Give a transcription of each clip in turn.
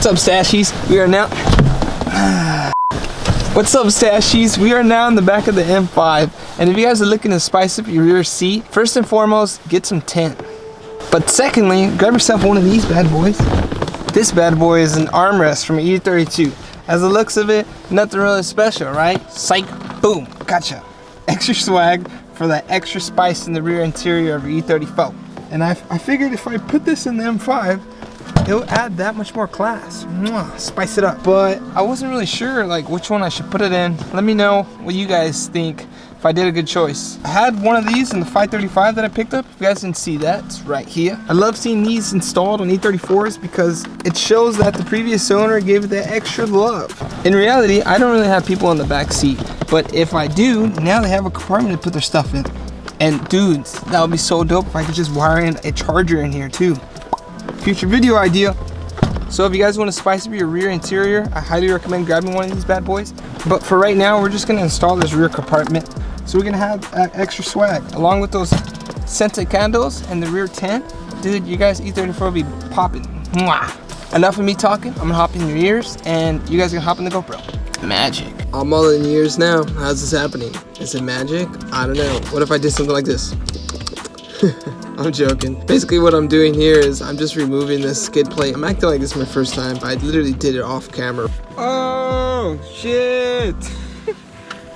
What's up, Stashies? What's up, Stashies? We are now in the back of the M5, and if you guys are looking to spice up your rear seat, first and foremost, get some tint. But secondly, grab yourself one of these bad boys. This bad boy is an armrest from E34. As the looks of it, nothing really special, right? Psych, boom, gotcha. Extra swag for that extra spice in the rear interior of your E34. And I figured if I put this in the M5, it'll add that much more class. Mwah, spice it up. But I wasn't really sure like which one I should put it in. Let me know what you guys think, if I did a good choice. I had one of these in the 535 that I picked up. If you guys didn't see that, it's right here. I love seeing these installed on E34s because it shows that the previous owner gave it that extra love. In reality, I don't really have people in the back seat, but if I do, now they have a compartment to put their stuff in. And dudes, that would be so dope if I could just wire in a charger in here too. Future video idea. So if you guys want to spice up your rear interior, I highly recommend grabbing one of these bad boys. But for right now, we're just going to install this rear compartment. So we're going to have extra swag along with those scented candles and the rear tent. Dude, you guys E34 will be popping. Mwah. Enough of me talking. I'm going to hop in your ears and you guys are going to hop in the GoPro. Magic. I'm all in ears now. How's this happening? Is it magic? I don't know. What if I did something like this? I'm joking. Basically what I'm doing here is I'm just removing this skid plate. I'm acting like this is my first time, but I literally did it off camera. Oh, shit.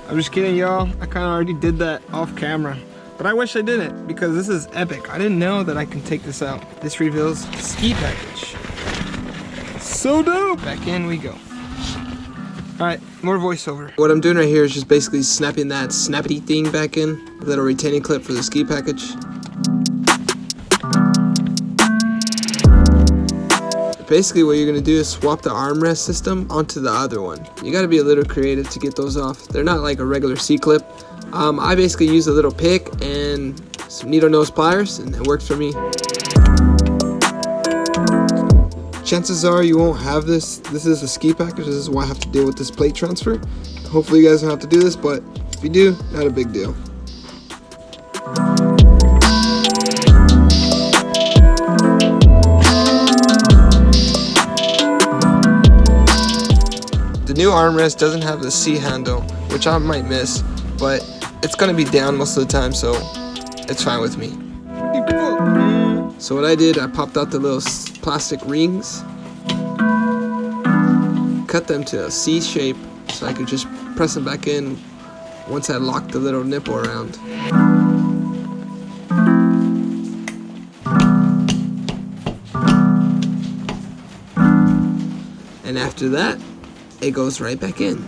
I'm just kidding, y'all. I kind of already did that off camera. But I wish I didn't because this is epic. I didn't know that I can take this out. This reveals ski package. So dope. Back in we go. Alright, more voiceover. What I'm doing right here is just basically snapping that snappity thing back in. A little retaining clip for the ski package. Basically what you're going to do is swap the armrest system onto the other one. You got to be a little creative to get those off. They're not like a regular C-clip. I basically use a little pick and some needle nose pliers and it works for me. Chances are you won't have this. This is a ski package. This is why I have to deal with this plate transfer. Hopefully you guys don't have to do this, but if you do, not a big deal. The new armrest doesn't have the C handle, which I might miss, but it's gonna be down most of the time, so it's fine with me. So what I did, I popped out the little plastic rings, cut them to a C shape so I could just press them back in once I locked the little nipple around. And after that, it goes right back in.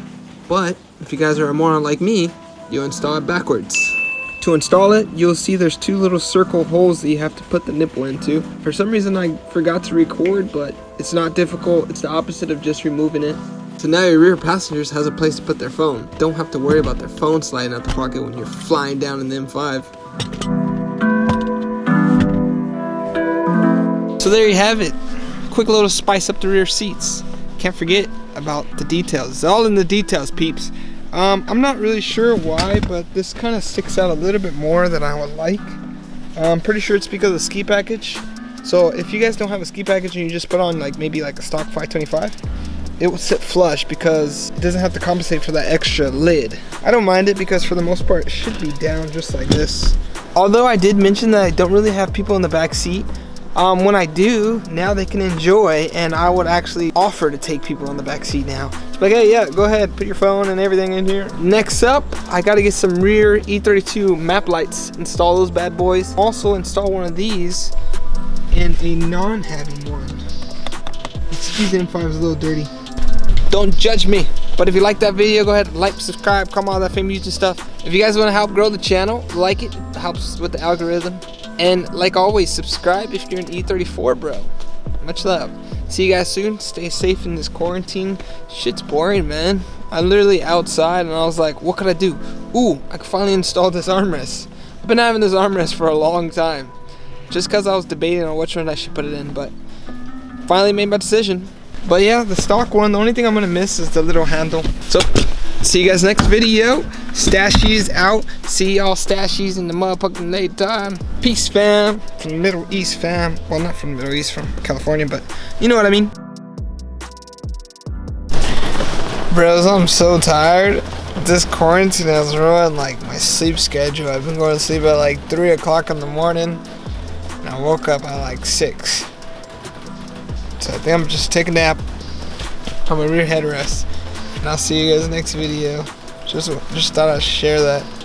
But if you guys are a moron like me, you install it backwards. To install it, you'll see there's two little circle holes that you have to put the nipple into. For some reason I forgot to record, but it's not difficult. It's the opposite of just removing it. So now your rear passengers has a place to put their phone. Don't have to worry about their phone sliding out the pocket when you're flying down in the M5. So there you have it. Quick little spice up the rear seats. Can't forget about the details. It's all in the details, peeps. I'm not really sure why, but this kind of sticks out a little bit more than I would like. I'm pretty sure it's because of the ski package. So if you guys don't have a ski package and you just put on like maybe like a stock 525, it will sit flush because it doesn't have to compensate for that extra lid. I don't mind it because for the most part it should be down just like this. Although I did mention that I don't really have people in the back seat, when I do, now they can enjoy, and I would actually offer to take people in the back seat now. It's like, hey, yeah, go ahead, put your phone and everything in here. Next up, I gotta get some rear E32 map lights, install those bad boys. Also install one of these and a non-heavy one. Excuse me, M5 is a little dirty. Don't judge me. But if you like that video, go ahead, like, subscribe, comment all that famous YouTube stuff. If you guys want to help grow the channel, like it helps with the algorithm. And like always, subscribe if you're an E34 bro. Much love. See you guys soon. Stay safe in this quarantine. Shit's boring, man. I'm literally outside and I was like, what could I do? Ooh, I could finally install this armrest. I've been having this armrest for a long time. Just because I was debating on which one I should put it in, but finally made my decision. But yeah, the stock one, the only thing I'm going to miss is the little handle. So, see you guys next video. Stashies out. See y'all Stashies in the motherfucking late time. Peace, fam. From the Middle East, fam. Well, not from the Middle East, from California, but you know what I mean. Bros, I'm so tired. This quarantine has ruined like my sleep schedule. I've been going to sleep at like 3 o'clock in the morning, and I woke up at like 6. So I think I'm just taking a nap on my rear headrest, and I'll see you guys next video. Just thought I'd share that.